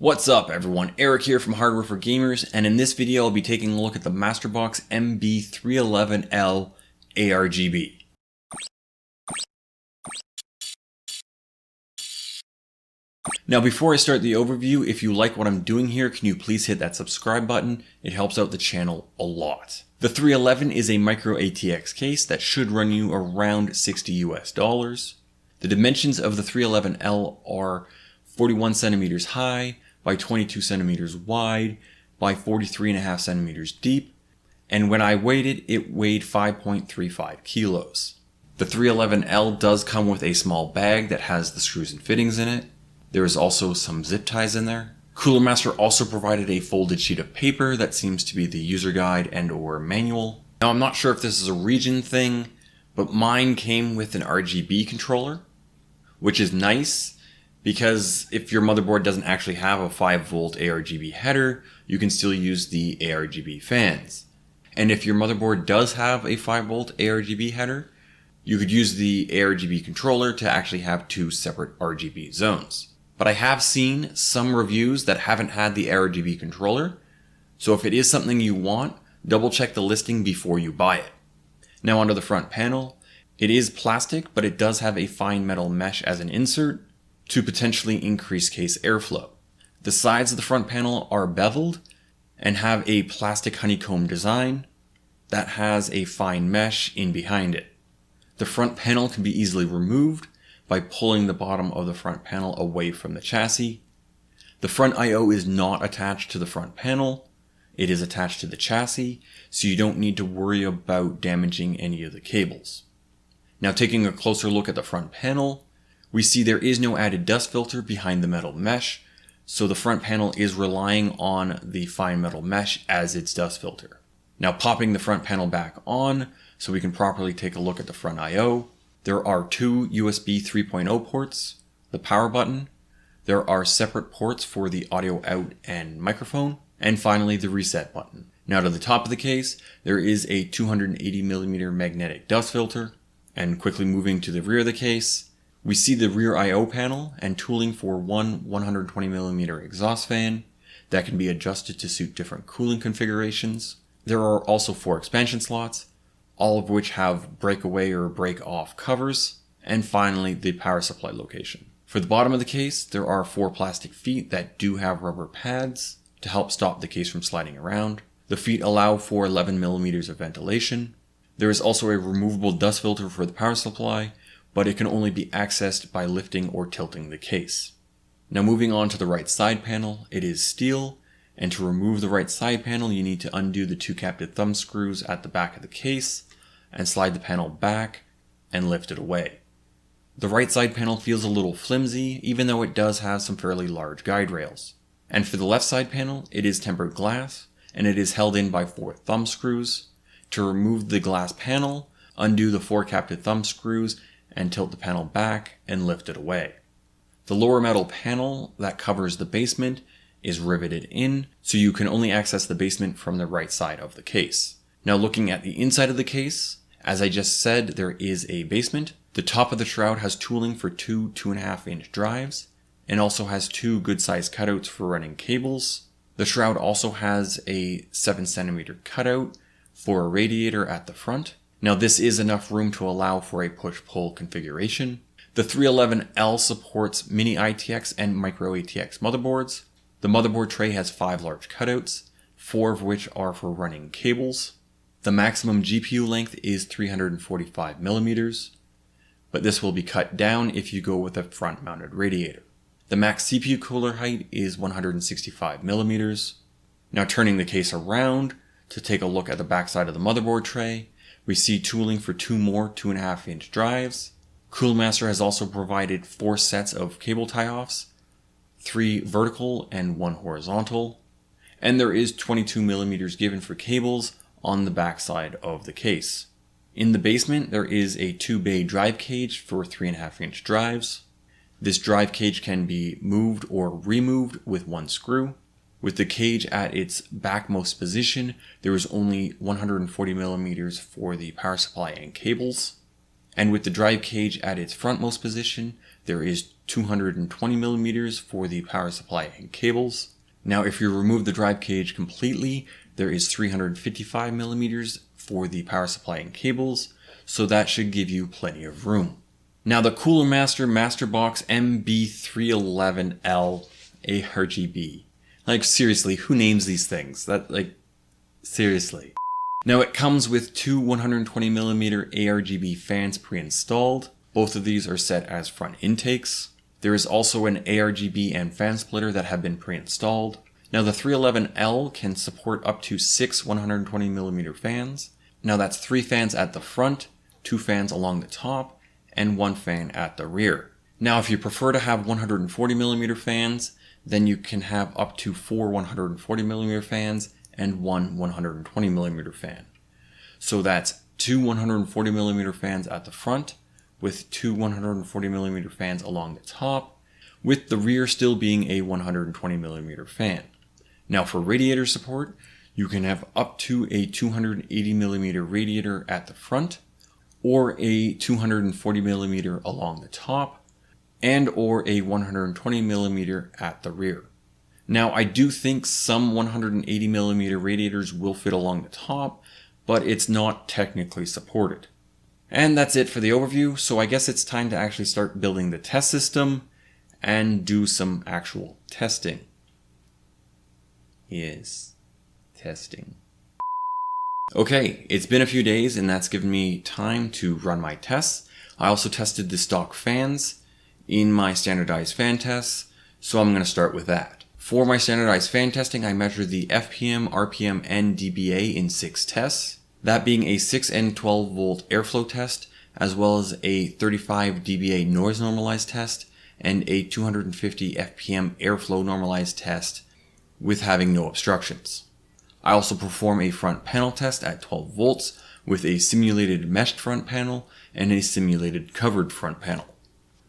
What's up everyone, Eric here from Hardware for Gamers, and in this video I'll be taking a look at the MasterBox MB311L ARGB. Now before I start the overview, if you like what I'm doing here, can you please hit that subscribe button? It helps out the channel a lot. The 311 is a Micro ATX case that should run you around $60 US. The dimensions of the 311L are 41 centimeters high by 22 centimeters wide by 43.5 centimeters deep, and when I weighed it weighed 5.35 kilos. The 311L does come with a small bag that has the screws and fittings in it. There is also some zip ties in there. Cooler Master also provided a folded sheet of paper that seems to be the user guide and or manual. Now I'm not sure if this is a region thing, but mine came with an RGB controller, which is nice because if your motherboard doesn't actually have a 5-volt ARGB header, you can still use the ARGB fans. And if your motherboard does have a 5-volt ARGB header, you could use the ARGB controller to actually have two separate RGB zones. But I have seen some reviews that haven't had the ARGB controller, so if it is something you want, double check the listing before you buy it. Now onto the front panel. It is plastic, but it does have a fine metal mesh as an insert to potentially increase case airflow. The sides of the front panel are beveled and have a plastic honeycomb design that has a fine mesh in behind it. The front panel can be easily removed by pulling the bottom of the front panel away from the chassis. The front I/O is not attached to the front panel. It is attached to the chassis, so you don't need to worry about damaging any of the cables. Now taking a closer look at the front panel, we see there is no added dust filter behind the metal mesh, so the front panel is relying on the fine metal mesh as its dust filter. Now popping the front panel back on so we can properly take a look at the front I/O, there are two USB 3.0 ports, the power button, there are separate ports for the audio out and microphone, and finally the reset button. Now to the top of the case, there is a 280mm magnetic dust filter, and quickly moving to the rear of the case, we see the rear I/O panel and tooling for one 120mm exhaust fan that can be adjusted to suit different cooling configurations. There are also 4 expansion slots, all of which have breakaway or break off covers, and finally the power supply location. For the bottom of the case, there are 4 plastic feet that do have rubber pads to help stop the case from sliding around. The feet allow for 11mm of ventilation. There is also a removable dust filter for the power supply, but it can only be accessed by lifting or tilting the case. Now moving on to the right side panel, it is steel, and to remove the right side panel you need to undo the 2 captive thumb screws at the back of the case and slide the panel back and lift it away. The right side panel feels a little flimsy, even though it does have some fairly large guide rails. And for the left side panel, it is tempered glass, and it is held in by 4 thumb screws. To remove the glass panel, undo the 4 captive thumb screws and tilt the panel back and lift it away. The lower metal panel that covers the basement is riveted in, so you can only access the basement from the right side of the case. Now looking at the inside of the case, as I just said, there is a basement. The top of the shroud has tooling for 2 2.5-inch drives, and also has 2 good sized cutouts for running cables. The shroud also has a 7cm cutout for a radiator at the front. Now this is enough room to allow for a push-pull configuration. The 311L supports Mini ITX and Micro ATX motherboards. The motherboard tray has 5 large cutouts, 4 of which are for running cables. The maximum GPU length is 345mm, but this will be cut down if you go with a front-mounted radiator. The max CPU cooler height is 165mm. Now turning the case around to take a look at the backside of the motherboard tray, we see tooling for 2 more 2.5-inch drives. Cooler Master has also provided 4 sets of cable tie-offs, 3 vertical and 1 horizontal, and there is 22mm given for cables on the backside of the case. In the basement, there is a 2-bay drive cage for 3.5-inch drives. This drive cage can be moved or removed with 1 screw. With the cage at its backmost position, there is only 140mm for the power supply and cables. And with the drive cage at its frontmost position, there is 220mm for the power supply and cables. Now if you remove the drive cage completely, there is 355mm for the power supply and cables, so that should give you plenty of room. Now the Cooler Master MasterBox MB311L ARGB. Like seriously, who names these things? Seriously. Now it comes with two 120mm ARGB fans pre-installed. Both of these are set as front intakes. There is also an ARGB and fan splitter that have been pre-installed. Now the 311L can support up to 6 120mm fans. Now that's 3 fans at the front, 2 fans along the top, and 1 fan at the rear. Now if you prefer to have 140mm fans, then you can have up to 4 140mm fans and 1 120mm fan. So that's 2 140mm fans at the front, with 2 140mm fans along the top, with the rear still being a 120mm fan. Now for radiator support, you can have up to a 280mm radiator at the front, or a 240mm along the top, and or a 120mm at the rear. Now I do think some 180mm radiators will fit along the top, but it's not technically supported. And that's it for the overview, so I guess it's time to actually start building the test system and do some actual testing. Yes, testing. Okay, it's been a few days and that's given me time to run my tests. I also tested the stock fans in my standardized fan tests, so I'm going to start with that. For my standardized fan testing, I measured the FPM, RPM, and dBA in 6 tests. That being a 6 and 12 volt airflow test, as well as a 35 dBA noise normalized test, and a 250 FPM airflow normalized test with having no obstructions. I also perform a front panel test at 12 volts with a simulated meshed front panel and a simulated covered front panel.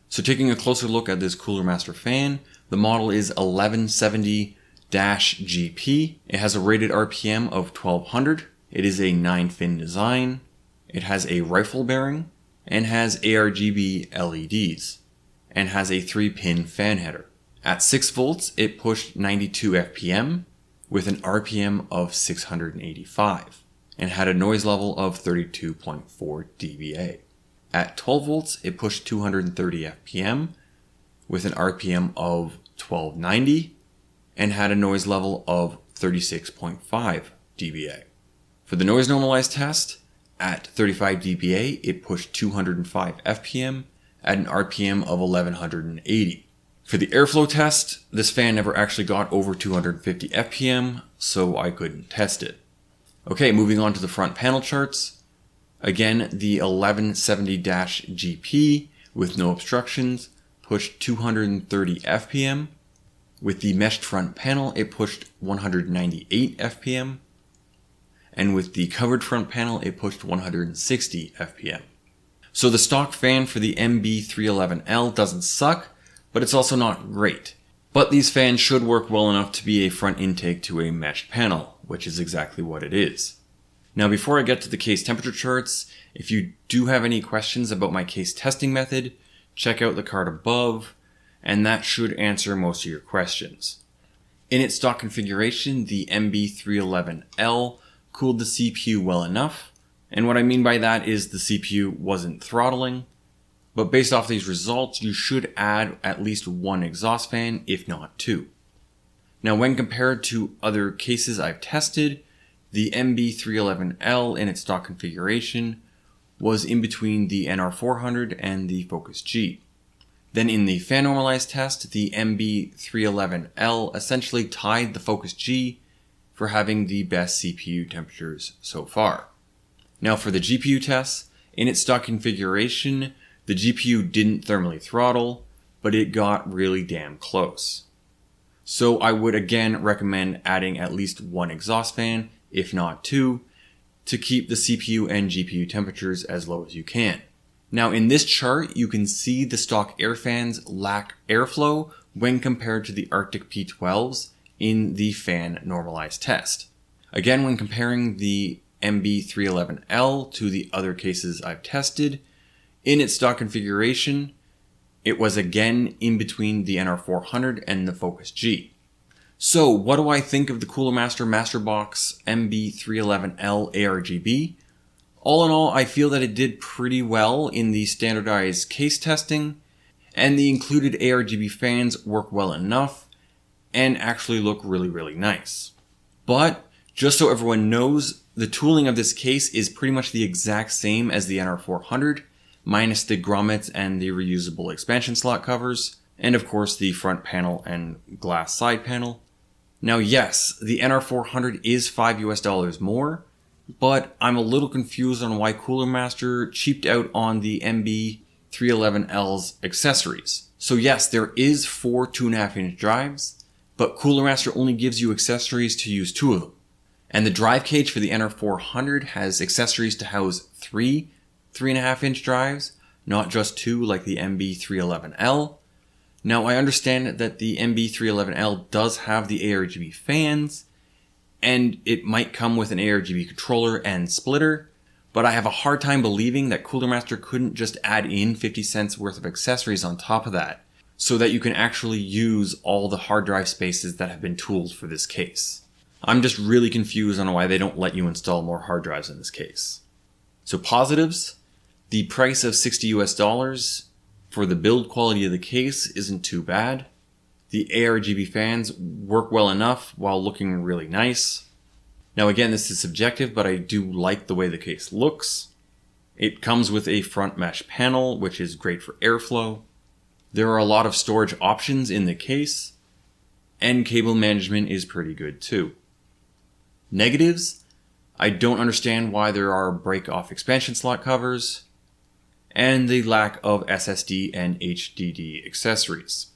So taking a closer look at this Cooler Master fan, the model is 1170-GP. It has a rated RPM of 1200. It is a 9-fin design. It has a rifle bearing and has ARGB LEDs and has a 3-pin fan header. At 6 volts, it pushed 92 FPM with an RPM of 685 and had a noise level of 32.4 dBA. At 12 volts, it pushed 230 FPM with an RPM of 1290 and had a noise level of 36.5 dBA. For the noise normalized test, at 35 dBA, it pushed 205 FPM at an RPM of 1180. For the airflow test, this fan never actually got over 250 FPM, so I couldn't test it. Okay, moving on to the front panel charts. Again, the 1170-GP with no obstructions pushed 230 FPM. With the meshed front panel, it pushed 198 FPM. And with the covered front panel, it pushed 160 FPM. So the stock fan for the MB311L doesn't suck, but it's also not great. But these fans should work well enough to be a front intake to a meshed panel, which is exactly what it is. Now before I get to the case temperature charts, if you do have any questions about my case testing method, check out the card above, and that should answer most of your questions. In its stock configuration, the MB311L cooled the CPU well enough, and what I mean by that is the CPU wasn't throttling, but based off these results, you should add at least 1 exhaust fan, if not 2. Now when compared to other cases I've tested, the MB311L in its stock configuration was in between the NR400 and the Focus G. Then in the fan normalized test, the MB311L essentially tied the Focus G for having the best CPU temperatures so far. Now for the GPU tests, in its stock configuration, the GPU didn't thermally throttle, but it got really damn close. So I would again recommend adding at least 1 exhaust fan, if not 2, to keep the CPU and GPU temperatures as low as you can. Now in this chart, you can see the stock air fans lack airflow when compared to the Arctic P12s in the fan normalized test. Again, when comparing the MB311L to the other cases I've tested, in its stock configuration, It was again in between the NR400 and the Focus G. So what do I think of the Cooler Master MasterBox MB311L ARGB? All in all, I feel that it did pretty well in the standardized case testing, and the included ARGB fans work well enough and actually look really nice. But just so everyone knows, the tooling of this case is pretty much the exact same as the NR400, minus the grommets and the reusable expansion slot covers, and of course the front panel and glass side panel. Now yes, the NR400 is $5 more, but I'm a little confused on why Cooler Master cheaped out on the MB311L's accessories. So yes, there is 4 2.5-inch drives, but Cooler Master only gives you accessories to use 2 of them. And the drive cage for the NR400 has accessories to house 3 3.5-inch drives, not just 2 like the MB311L. Now I understand that the MB311L does have the ARGB fans, and it might come with an ARGB controller and splitter, but I have a hard time believing that Cooler Master couldn't just add in 50 cents worth of accessories on top of that, so that you can actually use all the hard drive spaces that have been tooled for this case. I'm just really confused on why they don't let you install more hard drives in this case. So positives, the price of $60 for the build quality of the case isn't too bad. The ARGB fans work well enough while looking really nice. Now again, this is subjective, but I do like the way the case looks. It comes with a front mesh panel, which is great for airflow. There are a lot of storage options in the case, and cable management is pretty good too. Negatives, I don't understand why there are break-off expansion slot covers, and the lack of SSD and HDD accessories.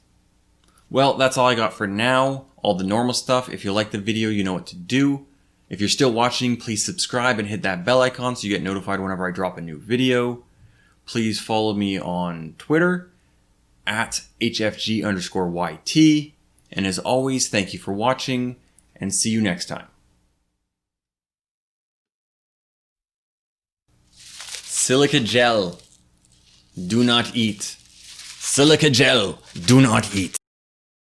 Well, that's all I got for now. All the normal stuff. If you like the video, you know what to do. If you're still watching, please subscribe and hit that bell icon so you get notified whenever I drop a new video. Please follow me on Twitter at HFG_YT. And as always, thank you for watching and see you next time. Silica gel. Do not eat. Silica gel. Do not eat.